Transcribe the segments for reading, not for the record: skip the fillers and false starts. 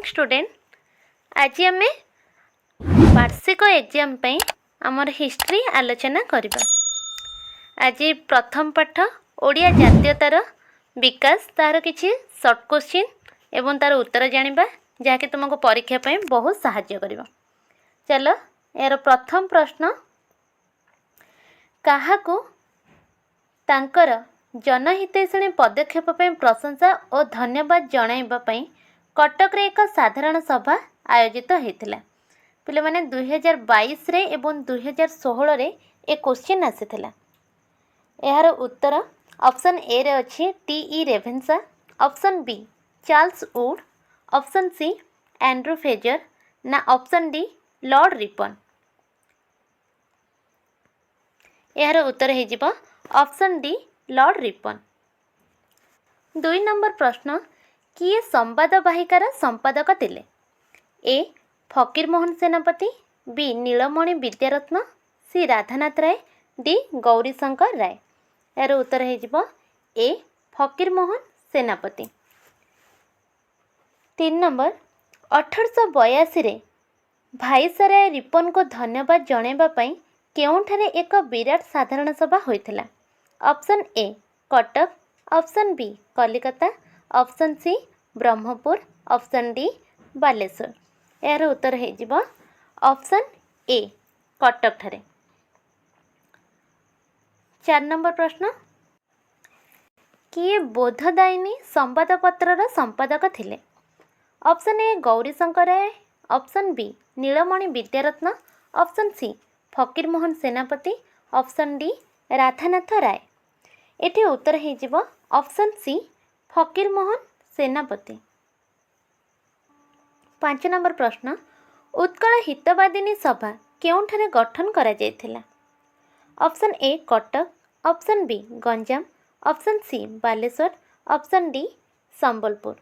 Morning student. आज आम वार्षिक एग्जाम पे आमर हिस्ट्री आलोचना करबा। आज प्रथम पाठ ओडिया जातीयतार विकास तार किछि शॉर्ट क्वेश्चन एवं तार उत्तर जानिबा जहाँकि तुमको परीक्षा पे बहुत सहाय्य करिबा। चलो यार प्रथम प्रश्न, काहाकू तांकर जनहितैषणी पदक्षेप पे प्रशंसा और धन्यवाद जणाइबा पई कटक रे एक साधारण सभा आयोजित होता। पिले माने 2022 रे एवं 2016 रे ए क्वेश्चन आसीथिला। यार उत्तर ऑप्शन ए रे अछि T Ravenshaw, option B Charles Wood, option C Andrew Fraser ना ऑप्शन डी लॉर्ड रिपन। यार उत्तर हे जिवो ऑप्शन डी लॉर्ड रिपन। 2 नंबर प्रश्न, किए संवादवाहिकार संपादक थिले? ए फकीर मोहन सेनापति, बी नीलमणि विद्यारत्न, सी राधानाथ राय, डी गौरीशंकर राय। यार उत्तर हे जिवो ए फकीर मोहन सेनापति। 3 नंबर, 1882 रे भाईसराय रिपन को धन्यवाद जणाइबा पई केउठारे एक विराट साधारण सभा होइथिला? Option A Cuttack, option B Calcutta, option C Brahmapur, option D Baleshwar. यार उत्तर हे जिवो ऑप्शन ए कटक ठारे। 4 नंबर प्रश्न, किए बोधदायिनी संवादपत्रर संपादक थिले? Option A Gourishankar Ray, option B Nilamani Vidyaratna, option C फकीर मोहन सेनापति, ऑप्शन डी राधानाथ राय। एठी उत्तर हे जिवो ऑप्शन सी फकीर मोहन सेनापति। 5 नंबर प्रश्न, उत्कल हितवादिनी सभा केउठारे गठन करा जायथिला? Option A Cuttack, option B Ganjam, option C Baleshwar, option D Sambalpur.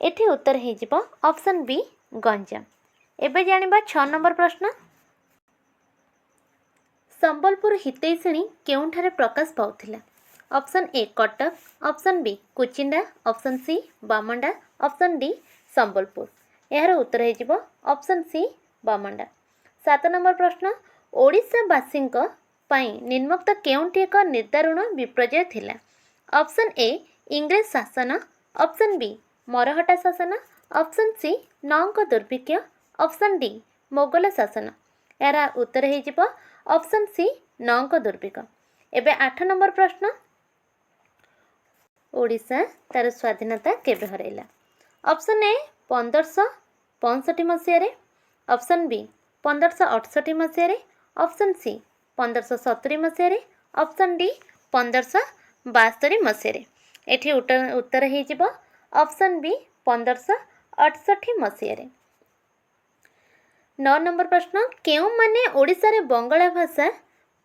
एठी उत्तर हे जिवो ऑप्शन बी गंजाम। एबे जानिबा 6 नंबर प्रश्न, संबलपुर हितैषणी केउठारे प्रकाश पाउथिला? Option A Cuttack, option B Kuchinda, option C Bamanda, option D Sambalpur. यार उत्तर हे जिवो ऑप्शन सी बामंडा। 7 नंबर प्रश्न, ओडिशावासींक पई निम्नोक्त केउंटी एक निर्दारुण विपर्यय थिला? ऑप्शन ए इंग्रेज शासन, ऑप्शन बी मरहटा शासन, ऑप्शन सी नौंक दुर्भिक्ष, ऑप्शन डी मोगल शासन। यार उत्तर हे जिवो ऑप्शन सी नौंक दुर्भिक्ष। एबे 8 नंबर प्रश्न, ओडिशा तार स्वाधीनता केबे हरैला? ऑप्शन ए 1565 मसीह रे, ऑप्शन बी 1568 मसीह रे, ऑप्शन सी 1570 मसीह रे, ऑप्शन डी 1572 मसीह रे। एठी उत्तर हे जिवो ऑप्शन बी 1568 मसीह रे। 9 नंबर प्रश्न, केउ माने ओडिशा रे बंगला भाषा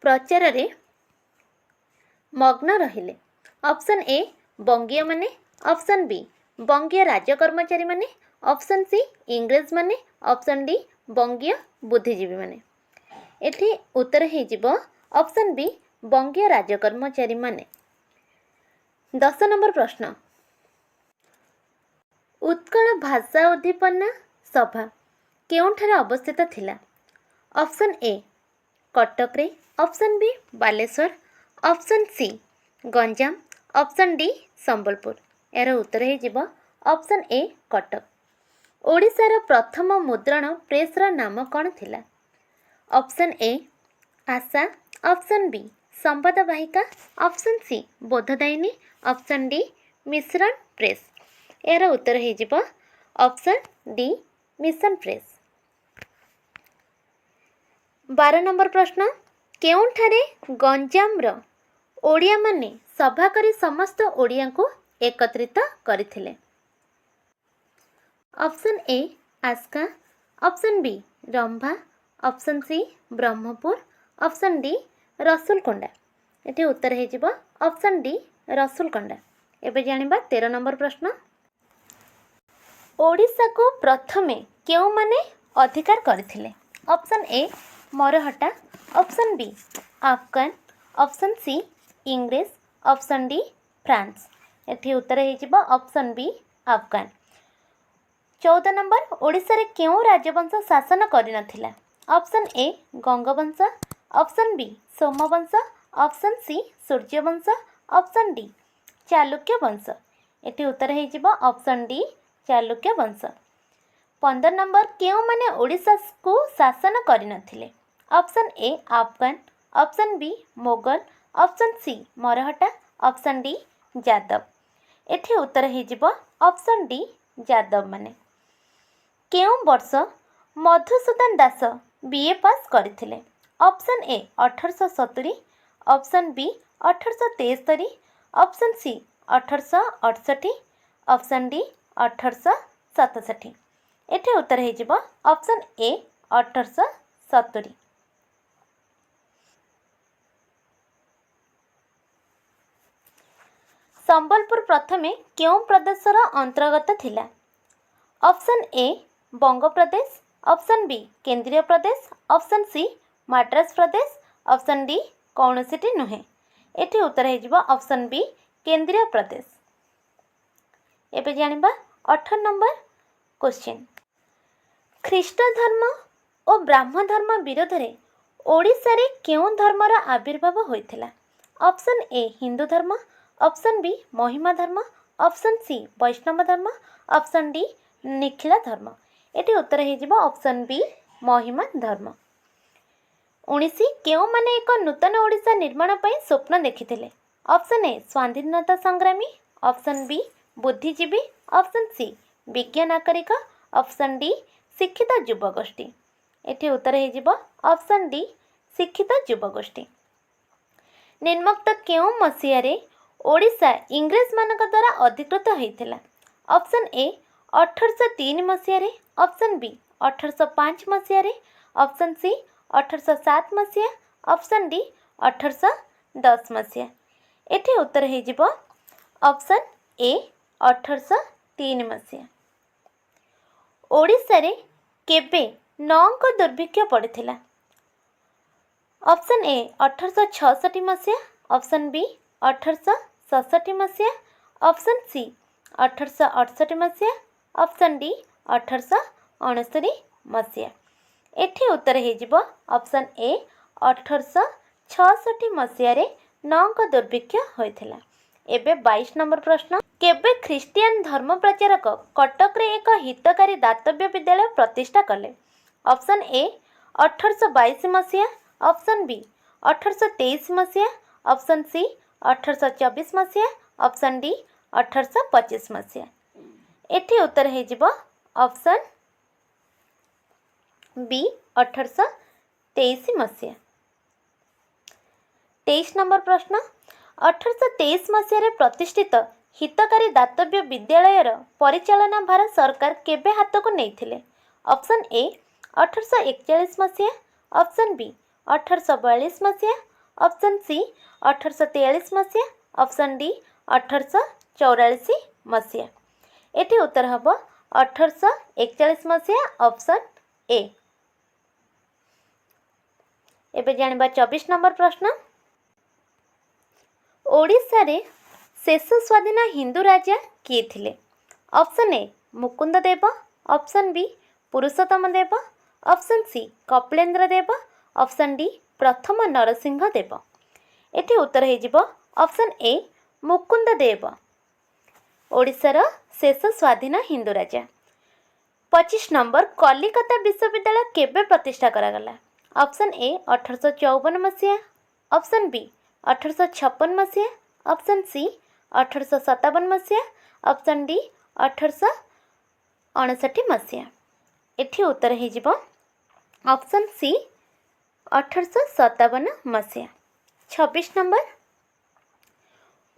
प्रचार रे मग्न रहिले? ऑप्शन ए बंगीय माने, ऑप्शन बी बंगीय राज्य कर्मचारी माने, ऑप्शन सी इंग्रेज माने, ऑप्शन डी बंगीय बुद्धिजीवी माने। एठी उत्तर हे जिवो ऑप्शन बी बंगीय राज्य कर्मचारी माने। 10 नंबर प्रश्न, उत्कल भाषा उद्दीपना सभा केउठारे अवस्थित थिला? ऑप्शन ए कटक रे, option B Baleswar, option C Ganjam, option D Sambalpur. यार उत्तर हे जिवो ऑप्शन ए कटक। ओडिशार प्रथम मुद्रण प्रेसर नाम कौन थिला? Option A Asha, option B Sambadvahika, option C Bodhadayini, option D mission press. यार उत्तर हे जिवो option D mission press. 12 number प्रश्न, केउठारे गंजामर ओडिया माने सभा करी समस्त ओडिया को एकत्रित करथिले? Option A Aska, option B Rambha, option C Brahmapur, option D Rasulkonda. एठी उत्तर हे जिवो ऑप्शन डी रसुलकोंडा। एबे जानिबा 13 नंबर प्रश्न, ओडिशा को प्रथमे केउ माने अधिकार करथिले? Option A Maratha, option B Afghan, option C इंग्रेज, ऑप्शन डी फ्रांस। एठी उत्तर हे जिवो option B Afghan. 14 number Odisha रे केउं राजवंश शासन करिनथिला? Option A Gangavamsha, option B Somavamsha, option C Suryavamsha, option D Chalukya वंश। एटी उत्तर हो ऑप्शन डी चालुक्य वंश। 15 नंबर केउं माने ओडिशा को शासन करिनथिले? Option A Afghan, option B Mughal, option C Maratha, option D Yadav. एठी उत्तर हो ऑप्शन डी यादव माने। केउं वर्ष मधुसूदन दास बीए पास करथिले? Option A 1870, option B 1873, option C 1868, option D 1867। एठी उत्तर हो ऑप्शन ए 1870। संबलपुर प्रथमे केउं प्रदेशर अंतर्गत थिला? ऑप्शन ए बंग प्रदेश, ऑप्शन बी केंद्रीय प्रदेश, ऑप्शन सी मद्रास प्रदेश, ऑप्शन डी कौनसीटी नुहे। एठी उत्तर हो ऑप्शन बी केंद्रीय प्रदेश। एबे जानिबा 18 नंबर क्वेश्चन। ख्रीष्ट धर्म और ब्राह्मण धर्म विरोध में ओडिशा रे केउं धर्मर आविर्भाव होइथिला? ऑप्शन ए हिंदू धर्म, ऑप्शन बी महिमा धर्म, ऑप्शन सी वैष्णव धर्म, ऑप्शन डी निखिला धर्म। एटी उत्तर हो ऑप्शन बी महिमा धर्म। 19 केउं माने एक नूतन ओडिशा निर्माण पई स्वप्न देखिथिले? ऑप्शन ए स्वाधीनता संग्रामी, ऑप्शन बी बुद्धिजीवी, ऑप्शन सी विज्ञ नागरिक, ऑप्शन डी शिक्षित युवगोष्ठी। एटी उत्तर हो ऑप्शन डी शिक्षित युवगोष्ठी। निम्नोक्त केउं मसीह ओडिशा इंग्रेज मानक द्वारा अधिकृत होइथिला? ऑप्शन ए 1803 मसीह, ऑप्शन बी 1805 मसीह, ऑप्शन सी 1807 मसीहा, ऑप्शन डी 1810 मसीहा। एठी उत्तर हो ऑप्शन ए 1803 मसीहा। ओडिशा रे केबे नौंक दुर्भिक्ष पड़िथिला? ऑप्शन ए 1866 मसीहा, ऑप्शन बी 1867 मसीहा, ऑप्शन सी 1868 मसीहा, ऑप्शन डी 1869 मसीहा। एठी उत्तर हो ऑप्शन ए 1866 मसीह नौंक दुर्भिक्ष होइथिला। एबे 22 नंबर प्रश्न। केबे ख्रीस्टियन धर्म प्रचारक कटक रे एक हितकारी दातव्य विद्यालय प्रतिष्ठा कले? ऑप्शन ए 1822 मसीहा, ऑप्शन बी 1823 मसीहा, ऑप्शन सी 1824 मसीहा, ऑप्शन डी 1825 मसीहा। एठी उत्तर हो ऑप्शन बी 1823 मसीहा। 23 नंबर प्रश्न। 1823 मसीह प्रतिष्ठित हितकारी दातव्य विद्यालयर परिचालना भार सरकार केबे हाथ को नहीं? ऑप्शन ए 1841 मसीहा, ऑप्शन बी 1842 मसीहा, ऑप्शन सी 1843 मसीहा, ऑप्शन डी 1844 मसीहा। एटी उत्तर हम 1841 मसीहा ऑप्शन ए। एबे जानिबा 24 नंबर प्रश्न। ओडिशा रे शेष स्वाधीन हिंदू राजा किए थिले? Option A Mukund Dev, option B Purushottam Dev, option C Kapilendra Dev, option D प्रथम नरसिंह देव। एटी उत्तर हो ऑप्शन ए मुकुंद देव ओडिशार शेष स्वाधीन हिंदू राजा। 25 नंबर कलिकता विश्वविद्यालय केबे प्रतिष्ठा करागला? ऑप्शन ए 1854 मसीहा, ऑप्शन बी 1856 मसीहा, ऑप्शन सी 1857 मसीहा, ऑप्शन डी 1859 मसीहा। एठी उत्तर हो ऑप्शन सी 1857 मसीहा। 26 नंबर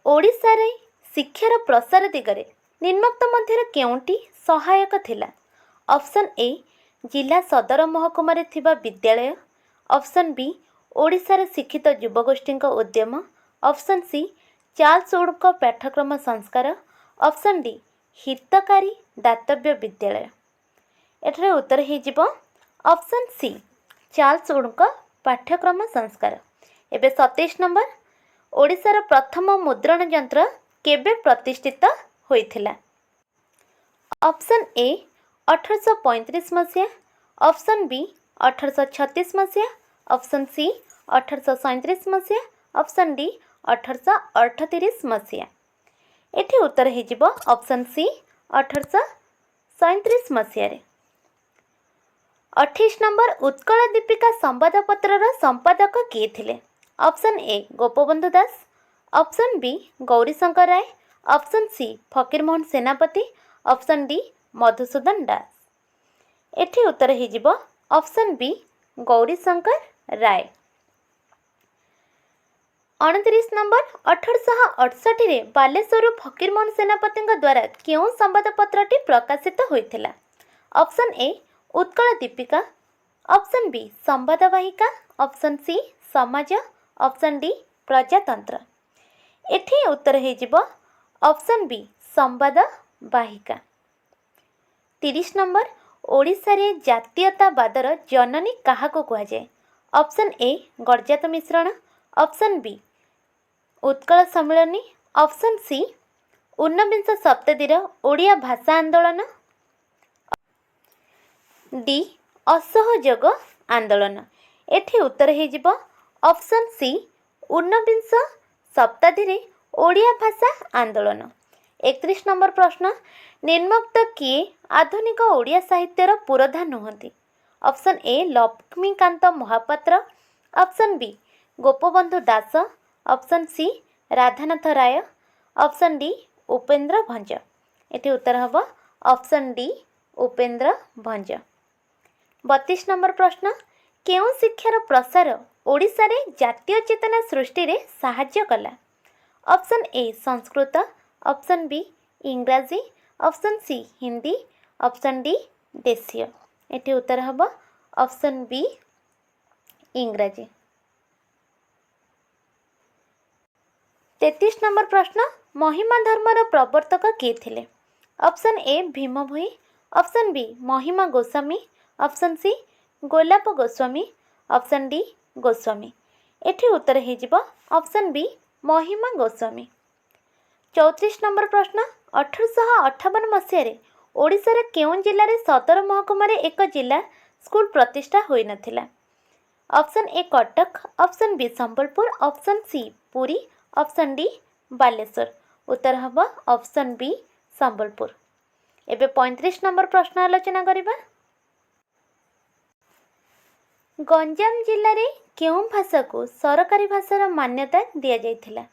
ओडिशा रे शिक्षार प्रसार दिगरे निम्नोक्त मध्य केउंटी सहायक थिला? ऑप्शन ए जिला सदर महकुमा रे थिबा विद्यालय, ऑप्शन बी ओडिशा रे शिक्षित युवगोष्ठी उद्यम, ऑप्शन सी चार्ल्स वुड पाठ्यक्रम संस्कार, ऑप्शन डी हितकारी दातव्य विद्यालय। एठारे उत्तर हो ऑप्शन सी चार्ल्स वुड पाठ्यक्रम संस्कार। एबे 27 नंबर ओडिशार प्रथम मुद्रण यंत्र केबे प्रतिष्ठित होइथिला? ऑप्शन ए 1835 मसीहा, ऑप्शन बी 1836 मसीहा, ऑप्शन सी 1837 मसीहा, ऑप्शन डी 1838 मसीहा। एठी उत्तर हो ऑप्शन सी 1837 मसीह। 28 नंबर उत्कल दीपिका संवादपत्र संपादक किए थे? Option A Gopabandhu Das, option B Gourishankar Ray, option C Fakirmohan Senapati, option D Madhusudan Das. एठी उत्तर हो option B Gourishankar Ray. 29 number 1868 Baleshwar Fakirmohan Senapati द्वारा क्यों संवादपत्रटी प्रकाशित होता? Option A Utkal Dipika, option B Sambadvahika, option C Samaj, option D Prajatantra. एठी उत्तर हो option B Sambadvahika. 30 number Odisha रे जातीयतावादर जननी काहाको कुहाଯାଏ? ऑप्शन ए गडजात मिश्रण, option B Utkal Sammilani, option C ऊनविंश शताब्दीर ओडिया भाषा आंदोलन, डी असहयोग आंदोलन। एठी उत्तर हो ऑप्शन सी ऊनविंश शताब्दी ओडिया भाषा आंदोलन। 31 नंबर प्रश्न निम्नोक्त किए आधुनिक ओडिया साहित्यर पुरोधा नुहति? Option A Laxmikant Mohapatra, option B Gopabandhu Das, option C Radhanath Ray, option D Upendra Bhanja. एटी उत्तर हम option D Upendra Bhanja. 32 number प्रश्न केउं शिक्षार प्रसार ओडिशा रे जातीय चेतना सृष्टि रे साहाय्य कला? Option A Sanskrit, option B इंग्राजी, option C Hindi, option D देशीय। एटी उत्तर हम ऑप्शन बी इंग्राजी। 33 नंबर प्रश्न महिमा धर्मर प्रवर्तक किए थे? Option A Bhima Bhoi, option B Mahima Goswami, option C Golap Goswami, option D Goswami. एठी उत्तर हो option B Mahima Goswami. 34 number प्रश्न 1858 मसीह ओडिशा रे केउं जिल्ला रे सदर महकुमा रे एक जिला स्कूल प्रतिष्ठा होई नथिला? Option A Cuttack, option B Sambalpur, option C Puri, option D Baleshwar. उत्तर हम ऑप्शन बी संबलपुर। एबे 35 नंबर प्रश्न आलोचना करिबा। गंजाम जिल्ला रे केउं भाषा को सरकारी भाषार मान्यता दिया जाइथिला?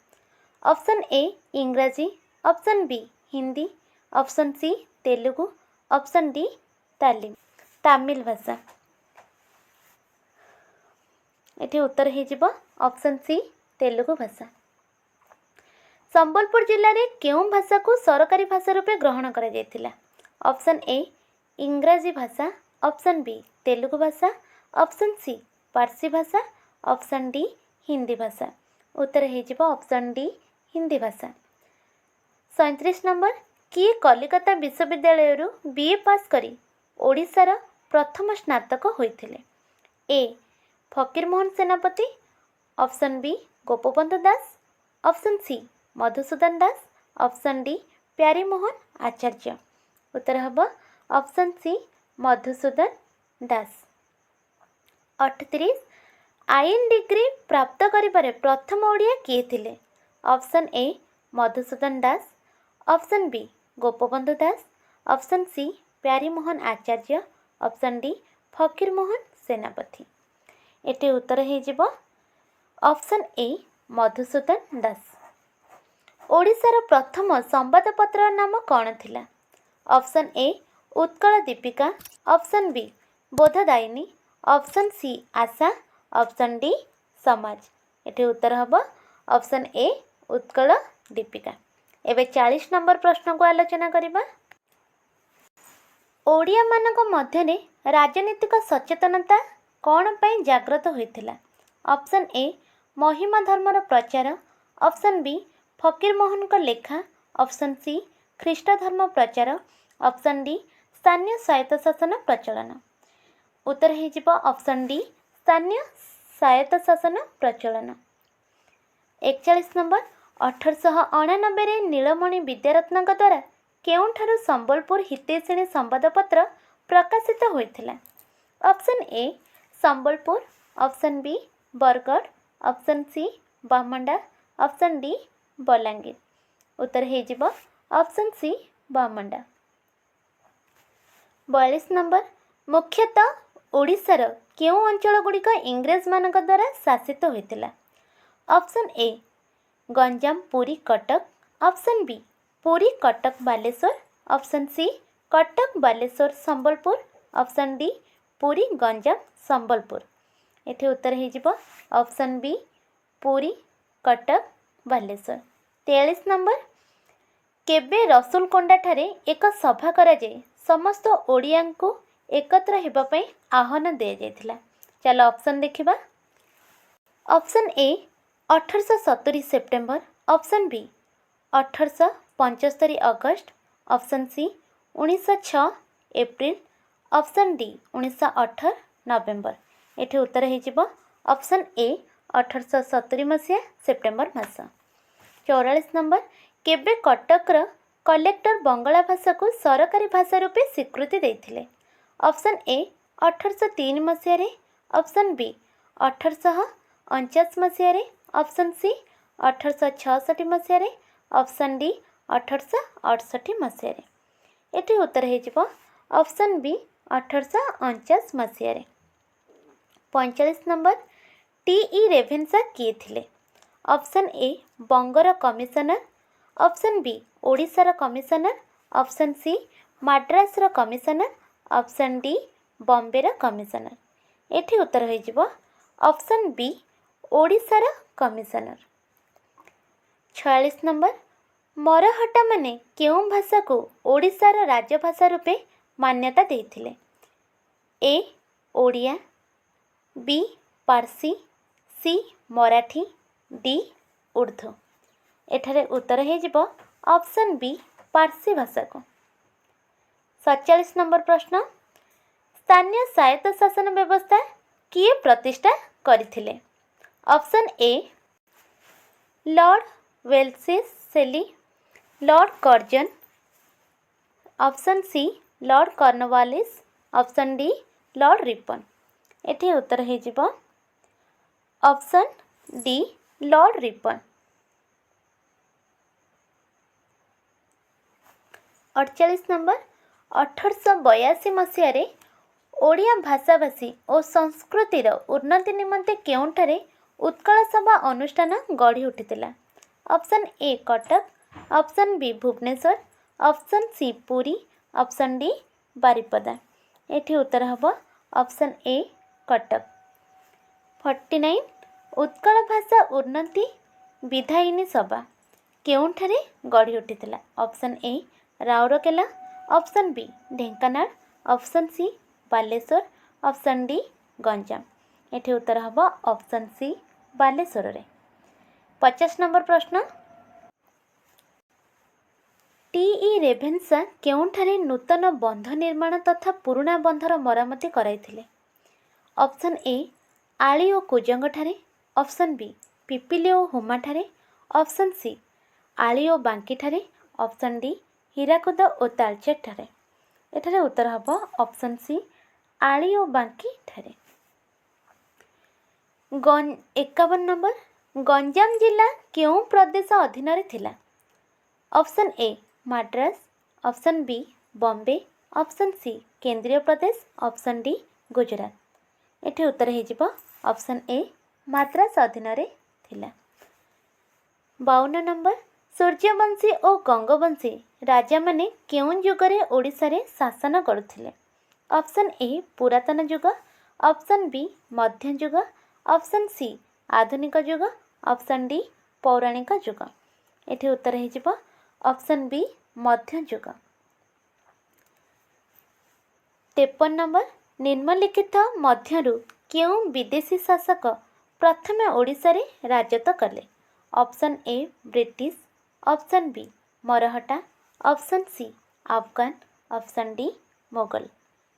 ऑप्शन ए इंग्राजी, option B Hindi, option C Telugu, option D Tamil भाषा। एठी उत्तर हो ऑप्शन सी तेलुगु भाषा। संबलपुर जिले में केउं भाषा को सरकारी भाषा रूपे ग्रहण करा जायतिला? ऑप्शन ए इंग्राजी भाषा, ऑप्शन बी तेलुगु भाषा, ऑप्शन सी पारसी भाषा, ऑप्शन डी हिंदी भाषा। उत्तर हो ऑप्शन डी हिंदी भाषा। 37 नंबर किए कलिकता विश्वविद्यालय बीए पास करी ओडिशार प्रथम स्नातक होइथिले? ए Fakir Mohan Senapati, option B Gopabandhu Das, option सी मधुसूदन दास, ऑप्शन डी प्यारीमोहन आचार्य। उत्तर हम ऑप्शन सी मधुसूदन दास। 38 आईन डिग्री प्राप्त करिबारे प्रथम ओडिया किए थिले? Option A Madhusudan Das, option B Gopabandhu Das, option C Pyarimohan Acharya, option D Fakirmohan Senapati. एटी उत्तर हो ऑप्शन ए मधुसूदन दास। ओडिशार प्रथम संवादपत्र नाम कौन थिला? Option A Utkal Dipika, option B Bodhadayini, option C Asha, option D Samaj. एटी उत्तर हम ऑप्शन ए उत्कल दीपिका। एबे 40 नंबर प्रश्न को आलोचना करिबा। ओडिया मानक मध्यरे राजनीतिक सचेतनता कौन पाई जागृत होइथिला? ऑप्शन ए महिमा धर्मर प्रचार, ऑप्शन बी फकीरमोहन का लेखा, ऑप्शन सी ख्रीष्ट धर्म प्रचार, ऑप्शन डी स्थानीय स्वायत्त शासन प्रचलन। उत्तर हो ऑप्शन डी स्थानीय स्वायत्त शासन प्रचलन। 41 नंबर 1899 नीलमणि विद्यारत्न द्वारा केउंठारु संबलपुर हितैषिणी संवादपत्र प्रकाशित होइथिला? Option A Sambalpur, option B Bargarh, option C Bamanda, option D Balangir. उत्तर हे जिवो ऑप्शन सी बामंडा। 42 नंबर, मुख्यतः ओडिशार केउं अंचल गुड़िक इंग्रेज मानक द्वारा शासित होइथिला? Option A Ganjam Puri Cuttack, option B Puri Cuttack Baleshwar, option C Cuttack Baleshwar Sambalpur, option D Puri Ganjam Sambalpur. एठी उत्तर हे जिवो option B Puri Cuttack Baleshwar. 43 number, केबे रसुलकोंडा ठारे एक सभा करा जाए समस्त ओडिया को एकत्र हेबा पई आह्वान दिया जायथिला? चलो ऑप्शन देखिबा। Option A 1870 September, option B 1875 August, option C 1906 April, option D 1918 November. एठी उत्तर हे जिवो ऑप्शन ए 1870 मसीहा सेप्टेम्बर मास। 44 नंबर, केबे कटकर कलेक्टर बंगला भाषा को सरकारी भाषा रूपे स्वीकृति देथिले? ऑप्शन ए 1803 मसीह, ऑप्शन बी 1849 मसीह, ऑप्शन सी 1866 मसीह, ऑप्शन डी 1868 मसीह। एठी उत्तर हे जिवो ऑप्शन बी 1849 मसीह। 45 नंबर, टी रेभेन्सा किए थिले? ऑप्शन ए बंगर कमिशनर, ऑप्शन बी ओडिशार कमिशनर, ऑप्शन सी मद्रासर कमिशनर, ऑप्शन डी बॉम्बेर कमिशनर। एठी उत्तर हो जिवो ऑप्शन बी ओडिशार कमिशनर। 46 नंबर, मरहट्टा माने केउं भाषा को ओडिशार राजभाषा रूपे मान्यता देथिले? A Odia, B Parsi, C Marathi, D Urdu. एठारे उत्तर हे जिवो ऑप्शन बी पारसी भाषा को। 47 नंबर प्रश्न, स्थानीय स्वायत्त शासन व्यवस्था किए प्रतिष्ठा करथिले? Option A Lord Wellesley, Lord Curzon, option C Lord Cornwallis, option D Lord Ripon. एठी उत्तर हे जिवो option D Lord Ripon. 48 number, 1882 मसीह ओडिया भाषाभाषी और संस्कृतिर उन्नति निमंते केउंठारे उत्कल सभा अनुष्ठान गढ़ी उठिथिला? Option A Cuttack, option B Bhubaneswar, option C Puri, option D Baripada. एठी उत्तर हबो ऑप्शन ए कटक। 49 उत्कल भाषा उन्नति विधायिनी सभा केउंठारे गढ़ी उठिथिला? Option A Rourkela, option B Dhenkanal, option C Baleshwar, option D Ganjam. एठी उत्तर हबो ऑप्शन सी बालेश्वर रे। 50 नंबर प्रश्न, टी रेभेन्सा केउंठारे नूतन बंध निर्माण तथा पुराणा बंधर मरामती कराइथिले? ऑप्शन ए आली और कुजंग ठारे, ऑप्शन बी पिपिली और हुमा ठारे, ऑप्शन सी आली और बांकी ठारे, ऑप्शन डी हीराकुद और तालचेर ठारे। एठारे उत्तर हबो ऑप्शन सी आली और बांकी ठारे। 51 नंबर, गंजाम जिला केउं प्रदेश अधीन रे थिला? Option A Madras, option B Bombay, option C केंद्रीय प्रदेश, ऑप्शन डी गुजरात। एठी उत्तर हे जिवो ऑप्शन ए मद्रास अधीन रे थिला। 52 नंबर, सूर्यवंशी और गंगवंशी राजा माने केउं जुगरे ओडिशा रे शासन करुथिले? ऑप्शन ए पुरातन युग, ऑप्शन बी मध्य युग, ऑप्शन सी आधुनिक युग, ऑप्शन डी पौराणिक युग। एठी उत्तर हे जिवो ऑप्शन बी मध्य युग। 53 नंबर, निम्नलिखित मध्यरु केउं विदेशी शासक प्रथमे ओडिशा रे राजत्व कले? Option A British, option B Marhatta, option C Afghan, option D Mughal.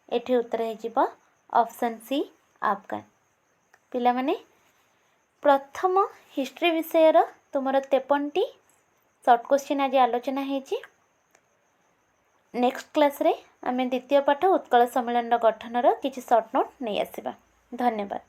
एठी उत्तर हे जिवो ऑप्शन सी अफगान। पिला माने प्रथम हिस्ट्री विषयर तुमर 53टी शॉर्ट क्वेश्चन आज आलोचना हेची। नेक्स्ट क्लास रे आमे द्वितीय पाठ उत्कल सम्मेलन गठनर किछि शॉर्ट नोट नहीं आसिबा। धन्यवाद।